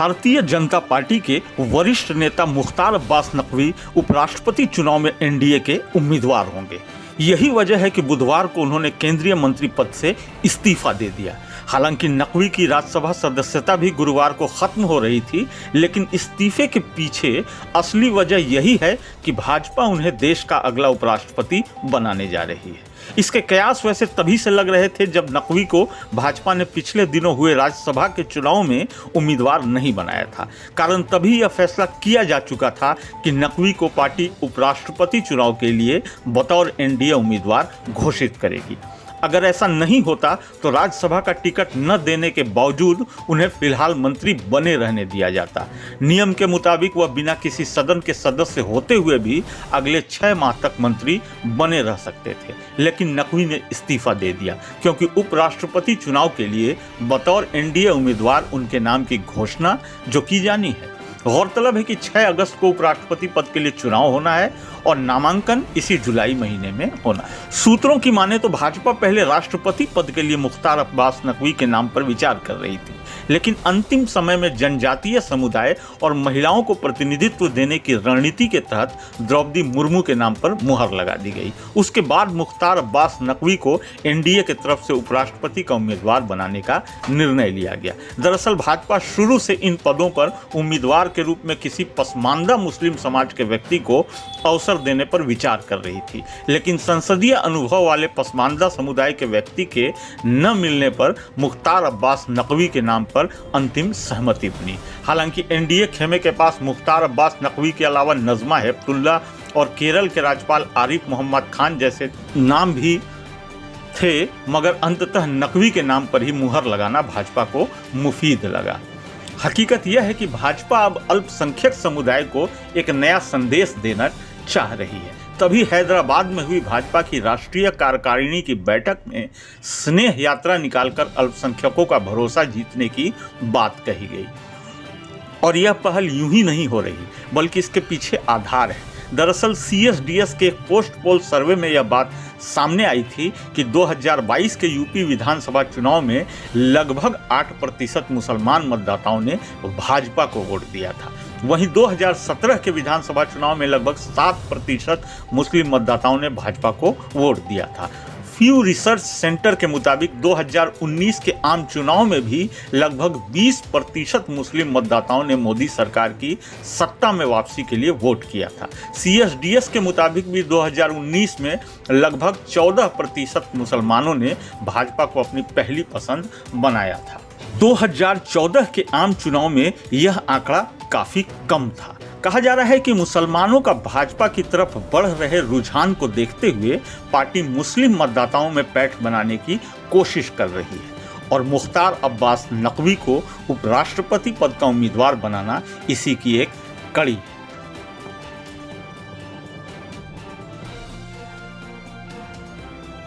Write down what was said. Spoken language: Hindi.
भारतीय जनता पार्टी के वरिष्ठ नेता मुख्तार अब्बास नकवी उपराष्ट्रपति चुनाव में एनडीए के उम्मीदवार होंगे। यही वजह है कि बुधवार को उन्होंने केंद्रीय मंत्री पद से इस्तीफा दे दिया। हालांकि नकवी की राज्यसभा सदस्यता भी गुरुवार को खत्म हो रही थी, लेकिन इस्तीफे के पीछे असली वजह यही है कि भाजपा उन्हें देश का अगला उपराष्ट्रपति बनाने जा रही है। इसके कयास वैसे तभी से लग रहे थे जब नकवी को भाजपा ने पिछले दिनों हुए राज्यसभा के चुनाव में उम्मीदवार नहीं बनाया था। कारण तभी यह फैसला किया जा चुका था कि नकवी को पार्टी उपराष्ट्रपति चुनाव के लिए बतौर एनडीए उम्मीदवार घोषित करेगी। अगर ऐसा नहीं होता तो राज्यसभा का टिकट न देने के बावजूद उन्हें फिलहाल मंत्री बने रहने दिया जाता। नियम के मुताबिक वह बिना किसी सदन के सदस्य होते हुए भी अगले 6 माह तक मंत्री बने रह सकते थे, लेकिन नकवी ने इस्तीफा दे दिया क्योंकि उपराष्ट्रपति चुनाव के लिए बतौर एनडीए उम्मीदवार उनके नाम की घोषणा जो की जानी है। गौरतलब है कि 6 अगस्त को उपराष्ट्रपति पद के लिए चुनाव होना है और नामांकन इसी जुलाई महीने में होना है। सूत्रों की माने तो भाजपा पहले राष्ट्रपति पद के लिए मुख्तार अब्बास नकवी के नाम पर विचार कर रही थी, लेकिन अंतिम समय में जनजातीय समुदाय और महिलाओं को प्रतिनिधित्व देने की रणनीति के तहत द्रौपदी मुर्मू के नाम पर मुहर लगा दी गई। उसके बाद मुख्तार अब्बास नकवी को एनडीए की तरफ से उपराष्ट्रपति का उम्मीदवार बनाने का निर्णय लिया गया। दरअसल भाजपा शुरू से इन पदों पर उम्मीदवार के रूप में किसी पसमानदा मुस्लिम समाज के व्यक्ति को अवसर देने पर विचार कर रही थी, लेकिन संसदीय अनुभव वाले पसमानदा समुदाय के व्यक्ति के न मिलने पर मुख्तार अब्बास नकवी के नाम पर अंतिम सहमति बनी। हालांकि एनडीए खेमे के पास मुख्तार अब्बास नकवी के अलावा नजमा हेपतुल्ला और केरल के राज्यपाल आरिफ मोहम्मद खान जैसे नाम भी थे, मगर अंततः नकवी के नाम पर ही मुहर लगाना भाजपा को मुफीद लगा। हकीकत यह है कि भाजपा अब अल्पसंख्यक समुदाय को एक नया संदेश देना चाह रही है। तभी हैदराबाद में हुई भाजपा की राष्ट्रीय कार्यकारिणी की बैठक में स्नेह यात्रा निकालकर अल्पसंख्यकों का भरोसा जीतने की बात कही गई। और यह पहल यूं ही नहीं हो रही, बल्कि इसके पीछे आधार है। दरअसल सीएसडीएस के एक पोस्ट पोल सर्वे में यह बात सामने आई थी कि 2022 के यूपी विधानसभा चुनाव में लगभग 8% मुसलमान मतदाताओं ने भाजपा को वोट दिया था। वहीं 2017 के विधानसभा चुनाव में लगभग 7% मुस्लिम मतदाताओं ने भाजपा को वोट दिया था। फ्यू रिसर्च सेंटर के मुताबिक 2019 के आम चुनाव में भी लगभग 20% मुस्लिम मतदाताओं ने मोदी सरकार की सत्ता में वापसी के लिए वोट किया था। सीएसडीएस के मुताबिक भी 2019 में लगभग 14% मुसलमानों ने भाजपा को अपनी पहली पसंद बनाया था। 2014 के आम चुनाव में यह आंकड़ा काफी कम था। कहा जा रहा है कि मुसलमानों का भाजपा की तरफ बढ़ रहे रुझान को देखते हुए पार्टी मुस्लिम मतदाताओं में पैठ बनाने की कोशिश कर रही है और मुख्तार अब्बास नकवी को उपराष्ट्रपति पद का उम्मीदवार बनाना इसी की एक कड़ी